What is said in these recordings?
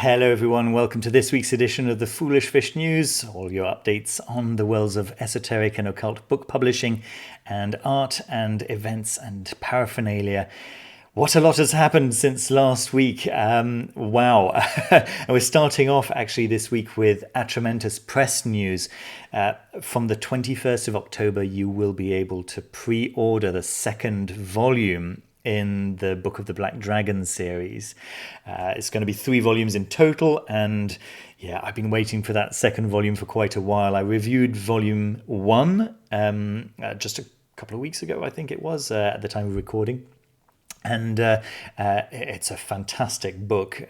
Hello everyone, welcome to this week's edition of the Foolish Fish News, all your updates on the worlds of esoteric and occult book publishing and art and events and paraphernalia. What a lot has happened since last week. Wow. And we're starting off actually this week with Atramentus Press news. From the 21st of October, you will be able to pre-order the second volume in the Book of the Black Dragon series. It's going to be 3 volumes in total, and yeah, I've been waiting for that second volume for quite a while. I reviewed volume 1 just a couple of weeks ago, I think it was, at the time of recording. And it's a fantastic book.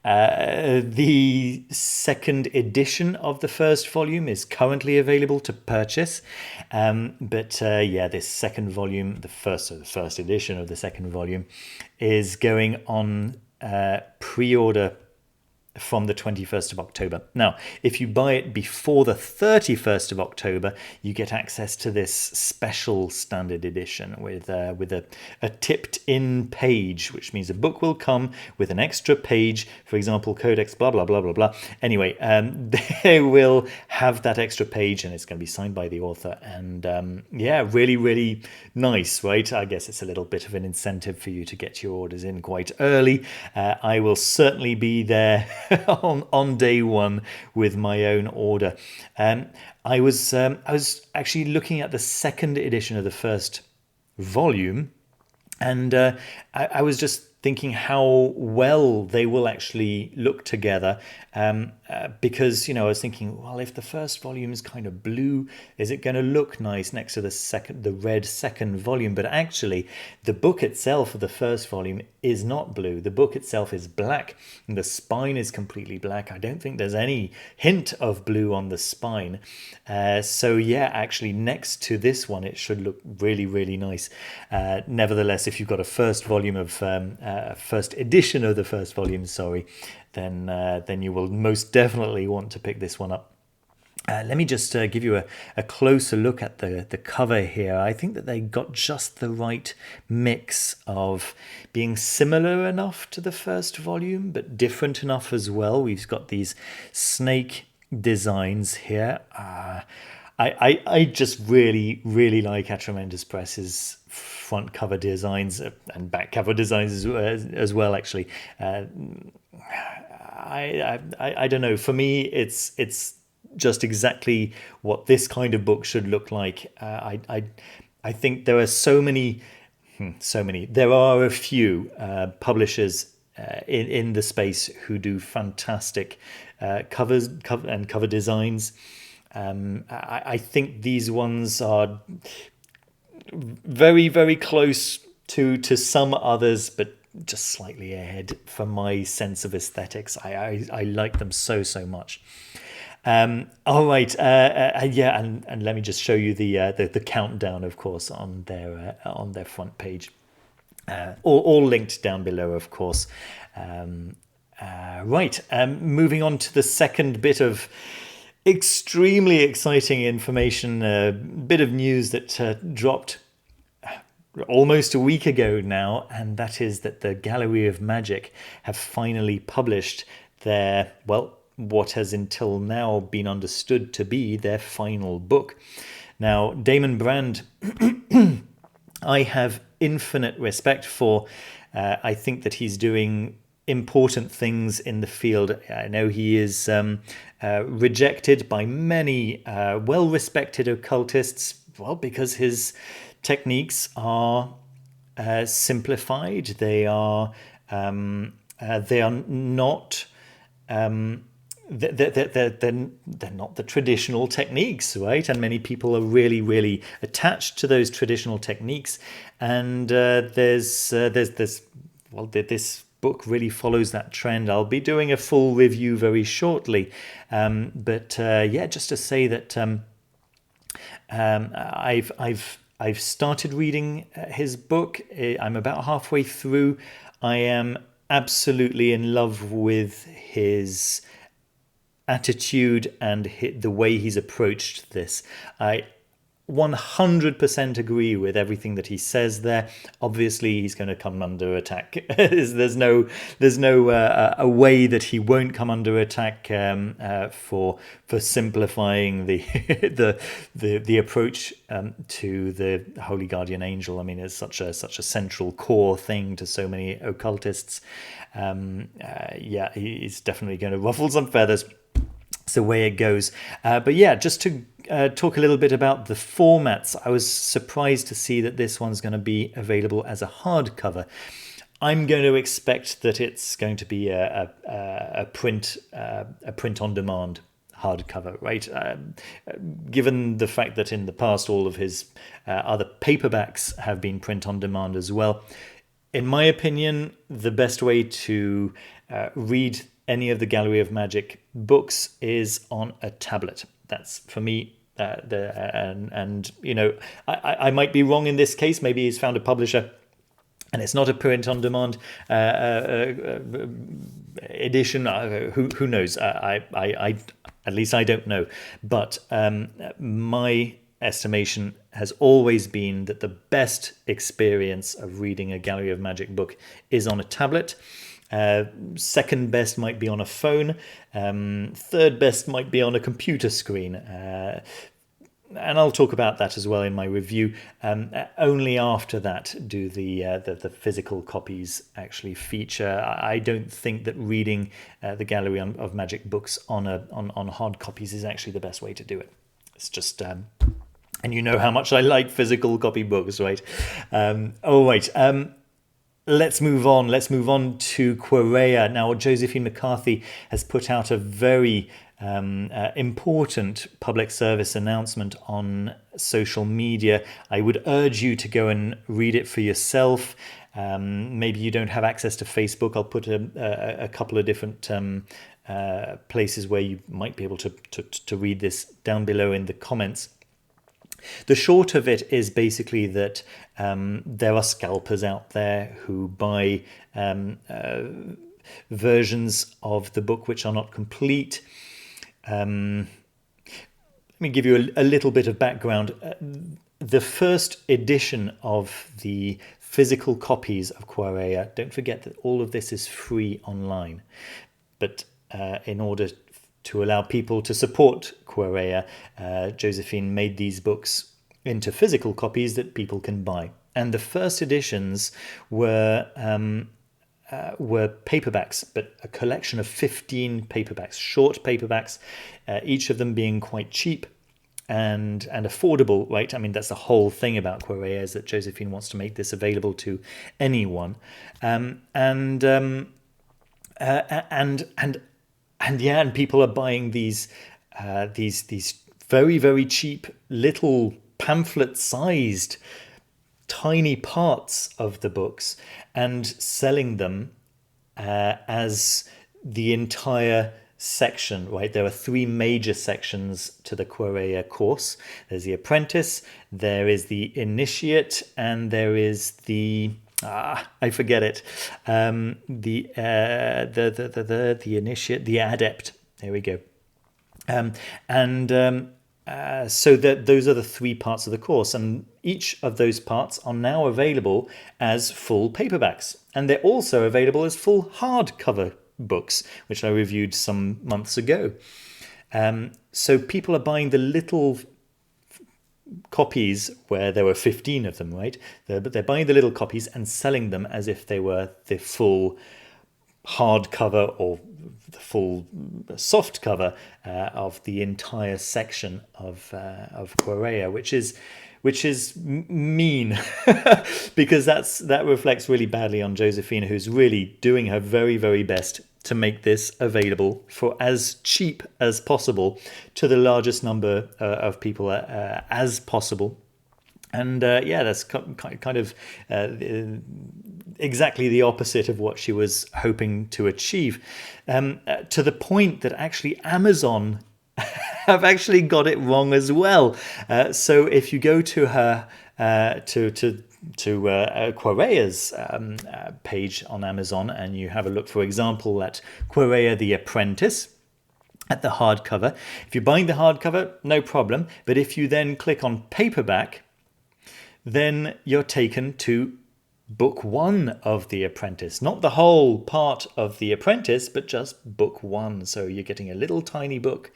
The second edition of the first volume is currently available to purchase. But this second volume, the first edition of the second volume, is going on pre-order from the 21st of October. Now, if you buy it before the 31st of October, you get access to this special standard edition with a tipped-in page, which means a book will come with an extra page, for example, Codex, blah, blah, blah, blah, blah. Anyway, they will have that extra page, and it's going to be signed by the author. And really, really nice, right? I guess it's a little bit of an incentive for you to get your orders in quite early. I will certainly be there on day one with my own order. I was actually looking at the second edition of the first volume, and I was just thinking how well they will actually look together, because I was thinking, well, if the first volume is kind of blue, is it going to look nice next to the red second volume? But actually, the book itself of the first volume is not blue. The book itself is black, and the spine is completely black. I don't think there's any hint of blue on the spine. So yeah, actually, next to this one, it should look really, really nice. Nevertheless, if you've got a first volume of first edition of the first volume, then you will most definitely want to pick this one up. Let me just give you a closer look at the cover here. I think that they got just the right mix of being similar enough to the first volume, but different enough as well. We've got these snake designs here. I just really, really like Atramentus Press's front cover designs and back cover designs as well, actually. I don't know. For me, it's just exactly what this kind of book should look like. I think there are so many. There are a few publishers in the space who do fantastic covers and cover designs. I think these ones are very, very close to some others, but just slightly ahead for my sense of aesthetics. I like them so much. All right, and let me just show you the countdown, of course, on their front page. All linked down below, of course. Moving on to the second bit of extremely exciting information, a bit of news that dropped almost a week ago now, and that is that the Gallery of Magic have finally published their, what has until now been understood to be their final book. Now, Damon Brand, I have infinite respect for. I think that he's doing important things in the field. I know he is rejected by many well-respected occultists, because his techniques are simplified. They are not. They're not the traditional techniques, right? And many people are really, really attached to those traditional techniques. And this book really follows that trend. I'll be doing a full review very shortly. Just to say that I've started reading his book. I'm about halfway through. I am absolutely in love with his attitude and the way he's approached this. 100% agree with everything that he says there. Obviously, he's going to come under attack. there's no a way that he won't come under attack for simplifying the the approach to the Holy Guardian Angel. I mean, it's such a central core thing to so many occultists. Yeah, he's definitely going to ruffle some feathers. It's the way it goes. But yeah, just to talk a little bit about the formats, I was surprised to see that this one's going to be available as a hardcover. I'm going to expect that it's going to be a print on demand hardcover, right? Given the fact that in the past all of his other paperbacks have been print on demand as well. In my opinion, the best way to read any of the Gallery of Magic books is on a tablet. That's for me. And you know, I might be wrong in this case. Maybe he's found a publisher and it's not a print on demand edition. Who knows? I at least I don't know. But my estimation has always been that the best experience of reading a Gallery of Magic book is on a tablet. Second best might be on a phone. Third best might be on a computer screen. And I'll talk about that as well in my review. Only after that do the physical copies actually feature. I don't think that reading the Gallery of Magic books on hard copies is actually the best way to do it. It's just and you know how much I like physical copy books, right? All right. Let's move on. Let's move on to Quareia. Now, Josephine McCarthy has put out a very important public service announcement on social media. I would urge you to go and read it for yourself. Maybe you don't have access to Facebook. I'll put a couple of different places where you might be able to read this down below in the comments. The short of it is basically that there are scalpers out there who buy versions of the book which are not complete. Let me give you a little bit of background. The first edition of the physical copies of Quareia, don't forget that all of this is free online. But in order to allow people to support Quareia, Josephine made these books into physical copies that people can buy. And the first editions were paperbacks, but a collection of 15 paperbacks, short paperbacks, each of them being quite cheap and affordable, right? I mean, that's the whole thing about Quareia, is that Josephine wants to make this available to anyone. And people are buying these very, very cheap little pamphlet-sized tiny parts of the books and selling them as the entire section, right? There are three major sections to the Quareia course. There's the apprentice, there is the initiate, and there is the I forget it. The initiate, the adept. There we go. So that those are the three parts of the course, and each of those parts are now available as full paperbacks, and they're also available as full hardcover books, which I reviewed some months ago. So people are buying the little copies where there were 15 of them, right? But they're buying the little copies and selling them as if they were the full hardcover or the full soft cover of the entire section of Quareia, which is mean because that reflects really badly on Josephine, who's really doing her very, very best to make this available for as cheap as possible to the largest number of people as possible. And that's kind of exactly the opposite of what she was hoping to achieve, to the point that actually Amazon have actually got it wrong as well. So if you go to her to Quareia's page on Amazon and you have a look, for example, at Quareia the Apprentice, at the hardcover. If you're buying the hardcover, no problem. But if you then click on paperback, then you're taken to book 1 of The Apprentice. Not the whole part of The Apprentice, but just book 1. So you're getting a little tiny book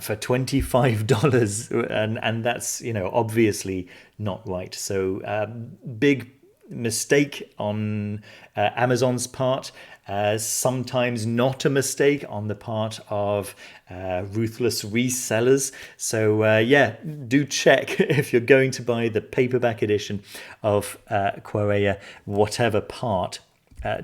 for $25. And that's, obviously not right. So big mistake on Amazon's part. Sometimes not a mistake on the part of ruthless resellers. So do check if you're going to buy the paperback edition of Quareia, whatever part.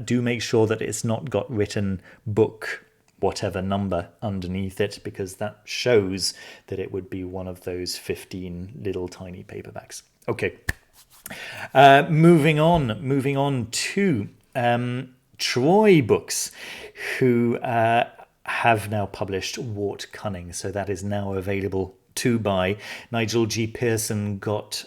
Do make sure that it's not got written book whatever number underneath it, because that shows that it would be one of those 15 little tiny paperbacks. Okay. Moving on to Troy Books, who have now published Wortcunning, so that is now available to buy. Nigel G. Pearson got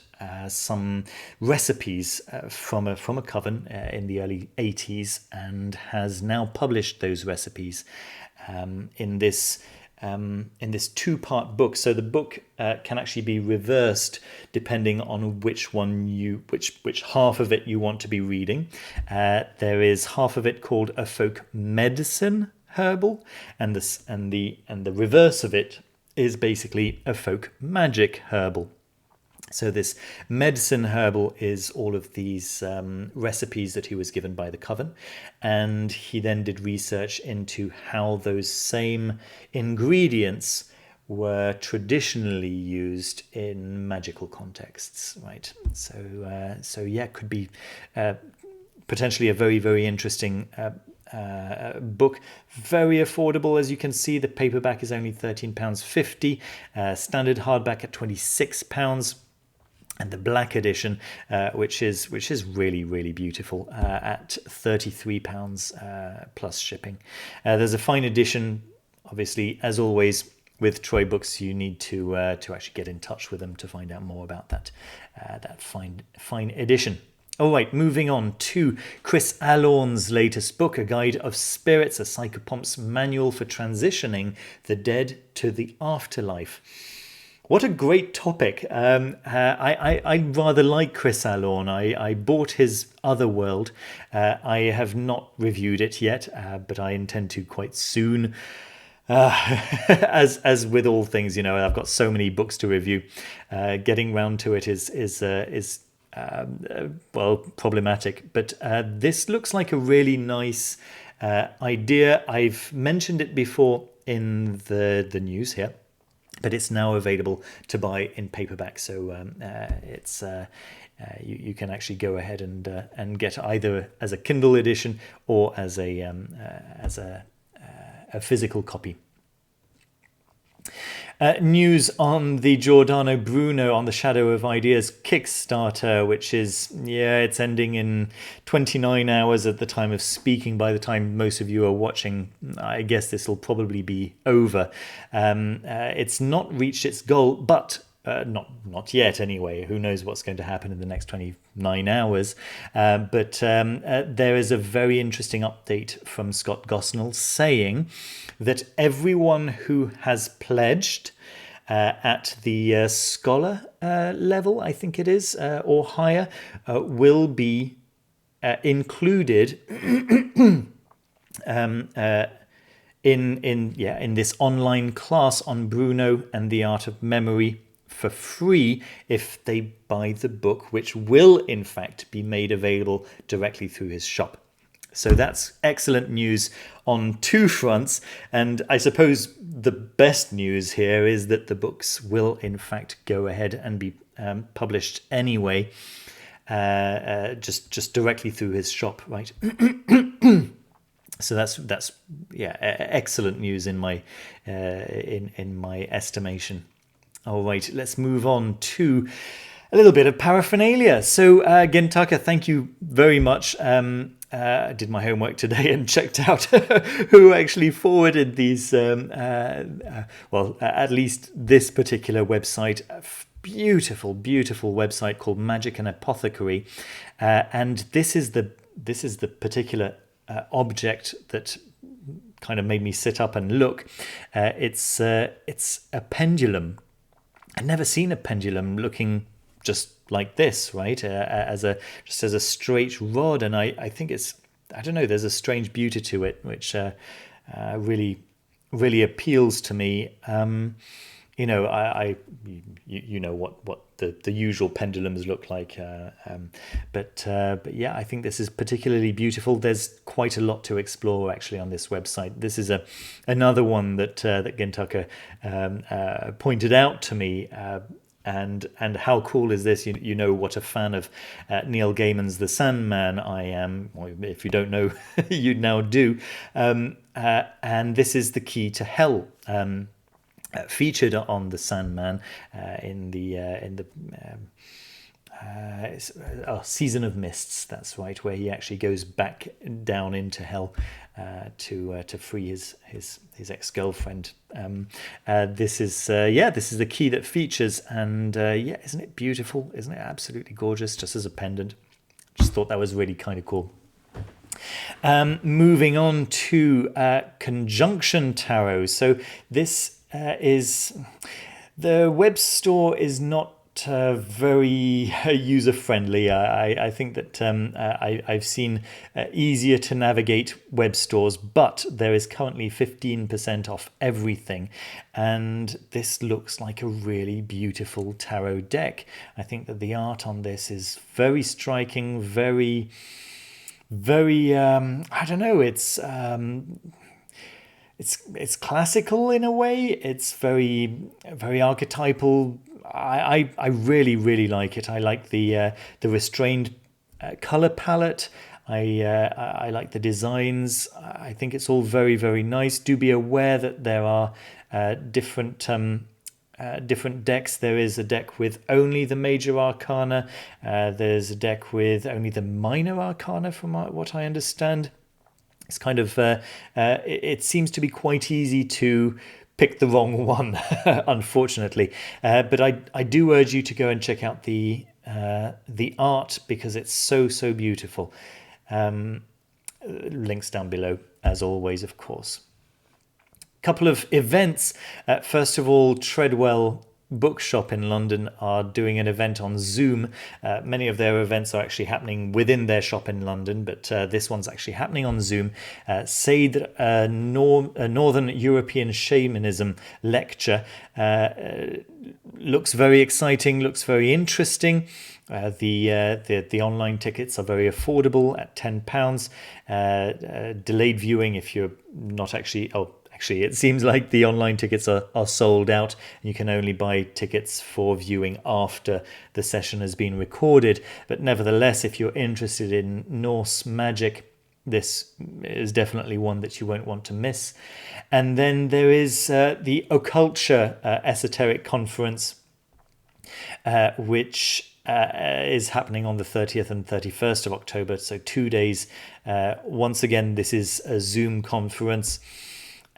some recipes from a coven in the early 80s and has now published those recipes in this 2-part book. So the book can actually be reversed depending on which half of it you want to be reading. There is half of it called A Folk Medicine Herbal, and the reverse of it is basically A Folk Magic Herbal. So this medicine herbal is all of these recipes that he was given by the coven, and he then did research into how those same ingredients were traditionally used in magical contexts, right? So yeah, could be potentially a very, very interesting book. Very affordable, as you can see. The paperback is only £13.50, standard hardback at £26. And the black edition, which is really, really beautiful, at £33 plus shipping. There's a fine edition. Obviously, as always, with Troy Books, you need to actually get in touch with them to find out more about that fine edition. All right, moving on to Chris Allorn's latest book, A Guide of Spirits, a Psychopomp's Manual for Transitioning the Dead to the Afterlife. What a great topic. I rather like Chris Allorn. I bought his Otherworld. I have not reviewed it yet, but I intend to quite soon. As with all things, I've got so many books to review. Getting round to it is problematic. But this looks like a really nice idea. I've mentioned it before in the news here, but it's now available to buy in paperback. So it's you can actually go ahead and get either as a Kindle edition or as a physical copy. News on the Giordano Bruno on the Shadow of Ideas Kickstarter, which is, it's ending in 29 hours at the time of speaking. By the time most of you are watching, I guess this will probably be over. It's not reached its goal, but not yet anyway. Who knows what's going to happen in the next 29 hours. But there is a very interesting update from Scott Gosnell saying that everyone who has pledged at the scholar level, I think it is, or higher, will be included in this online class on Bruno and the Art of Memory for free if they buy the book, which will in fact be made available directly through his shop. So that's excellent news on two fronts, and I suppose the best news here is that the books will in fact go ahead and be published anyway, just directly through his shop, right? So that's excellent news in my estimation. All right, let's move on to a little bit of paraphernalia. So Gentaka, thank you very much. I did my homework today and checked out who actually forwarded these, at least this particular website. A beautiful, beautiful website called Magic and Apothecary. And this is the particular object that kind of made me sit up and look. It's a pendulum. I've never seen a pendulum looking just like this, right? As a straight rod, and I think I don't know. There's a strange beauty to it, which really appeals to me. You know, you know what the usual pendulums look like, but yeah, I think this is particularly beautiful. There's quite a lot to explore actually on this website. This is another one that Gintaka pointed out to me. And how cool is this? You know what a fan of Neil Gaiman's The Sandman I am. Well, if you don't know, you now do. And this is the key to hell. Featured on The Sandman in the Season of Mists. That's right, where he actually goes back down into hell to free his ex-girlfriend. This is the key that features, and yeah, isn't it beautiful? Isn't it absolutely gorgeous? Just as a pendant, just thought that was really kind of cool. Moving on to Conjunction Tarot. So this is the web store is not very user friendly. I think that I've seen easier to navigate web stores, but there is currently 15% off everything, and this looks like a really beautiful tarot deck. I think that the art on this is very striking, very I don't know, it's classical in a way. It's very archetypal. I really like it. I like the restrained color palette. I like the designs. I think it's all very nice. Do be aware that there are different decks. There is a deck with only the major arcana. There's a deck with only the minor arcana, from what I understand. It's kind of it seems to be quite easy to pick the wrong one, unfortunately. But I do urge you to go and check out the art, because it's so beautiful. Links down below, as always, of course. Couple of events. First of all, Treadwell Bookshop in London are doing an event on Zoom. Many of their events are actually happening within their shop in London, but this one's actually happening on Zoom. Sejdr, Northern European Shamanism lecture. Looks very exciting, looks very interesting. The online tickets are very affordable at £10. Delayed viewing if you're not actually... Actually, it seems like the online tickets are sold out. You can only buy tickets for viewing after the session has been recorded. But nevertheless, if you're interested in Norse magic, this is definitely one that you won't want to miss. And then there is the Occult Esoteric Conference, which is happening on the 30th and 31st of October. So 2 days. Once again, this is a Zoom conference.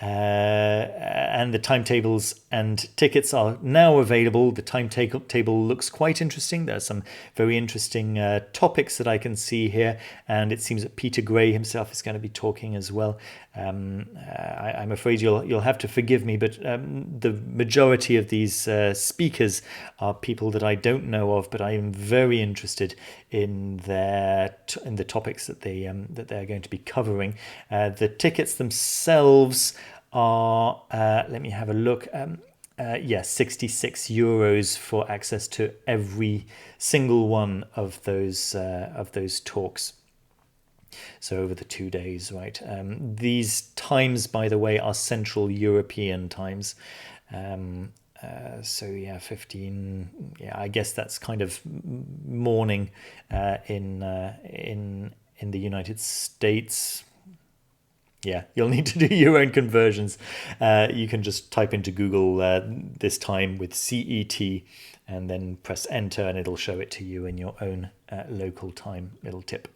And the timetables and tickets are now available. The timetable looks quite interesting. There are some very interesting topics that I can see here, and it seems that Peter Gray himself is going to be talking as well. I'm afraid you'll have to forgive me, but the majority of these speakers are people that I don't know of, but I am very interested in the topics that they're going to be covering. The tickets themselves are let me have a look. €66 for access to every single one of those talks. So over the 2 days, right? These times, by the way, are Central European times. So yeah, 15. Yeah, I guess that's kind of morning in the United States. Yeah, you'll need to do your own conversions. You can just type into Google this time with CET and then press enter, and it'll show it to you in your own local time. Little tip.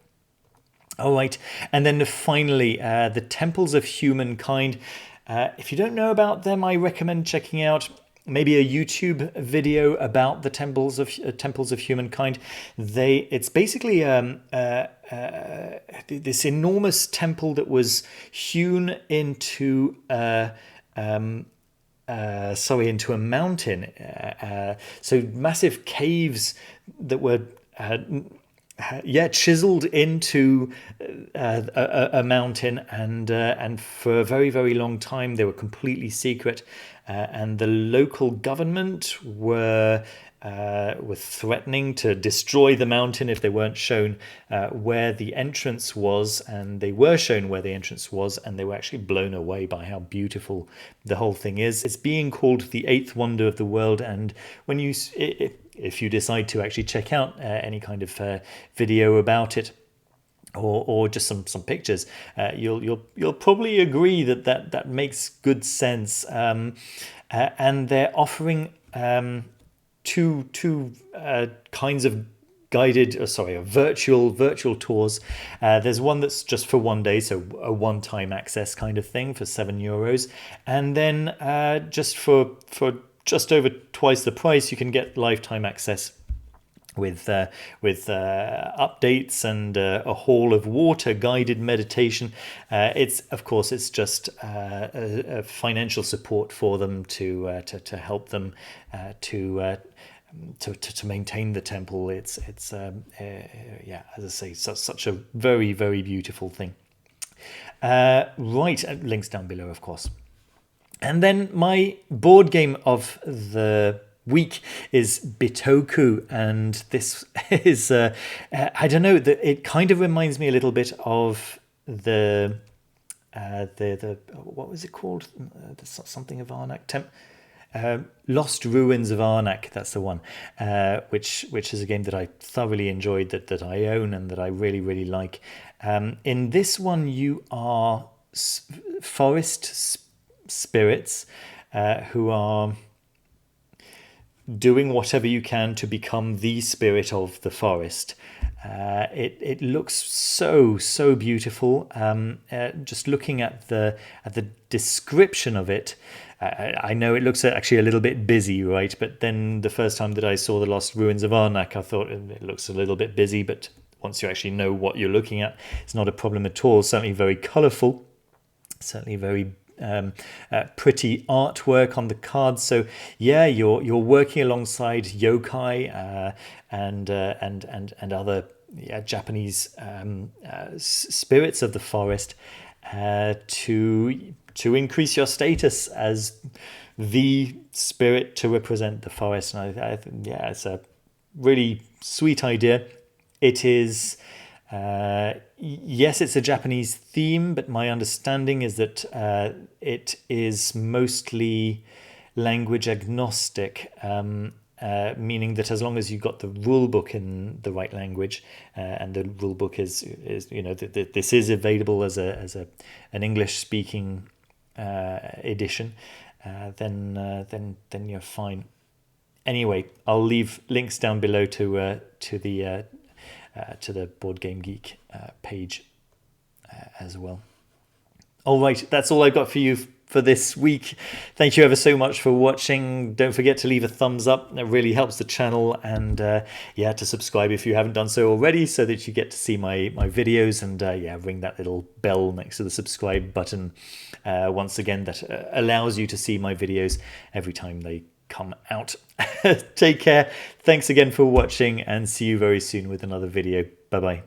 All right, and then finally, the Temples of Humankind. If you don't know about them, I recommend checking out maybe a YouTube video about the temples of humankind. It's basically this enormous temple that was hewn into into a mountain. So massive caves that were chiseled into a mountain, and for a very, very long time they were completely secret, and the local government were threatening to destroy the mountain if they weren't shown where the entrance was, and they were shown where the entrance was, and they were actually blown away by how beautiful the whole thing is. It's being called the eighth wonder of the world, and when if you decide to actually check out any kind of video about it, or just some pictures, you'll probably agree that makes good sense. And they're offering two kinds of virtual tours. There's one that's just for one day, so a one-time access kind of thing for €7, and then just for just over twice the price, you can get lifetime access with updates and a hall of water guided meditation. It's just a financial support for them to help them to maintain the temple. It's as I say, such a very, very beautiful thing. Right, links down below, of course. And then my board game of the week is Bitoku, and this is I don't know, it kind of reminds me a little bit of the what was it called? Something of Arnak. Lost Ruins of Arnak, that's the one, which is a game that I thoroughly enjoyed, that I own and that I really, really like. In this one, you are forest spirits who are doing whatever you can to become the spirit of the forest. It looks so beautiful. Just looking at the description of it, I know it looks actually a little bit busy, right? But then the first time that I saw the Lost Ruins of Arnak, I thought it looks a little bit busy, but once you actually know what you're looking at, it's not a problem at all. Certainly very colourful, certainly very pretty artwork on the cards. So yeah, you're working alongside yokai and other Japanese spirits of the forest to increase your status as the spirit to represent the forest. And I think it's a really sweet idea. It is. Yes, it's a Japanese theme, but my understanding is that it is mostly language agnostic, meaning that as long as you've got the rule book in the right language, and the rule book is this is available as an English speaking edition, then you're fine. Anyway, I'll leave links down below to the Board Game Geek page as well. All right, that's all I've got for you for this week. Thank you ever so much for watching. Don't forget to leave a thumbs up. That really helps the channel, and to subscribe if you haven't done so already, so that you get to see my videos, and ring that little bell next to the subscribe button. Once again, that allows you to see my videos every time they come out. Take care. Thanks again for watching, and see you very soon with another video. Bye bye.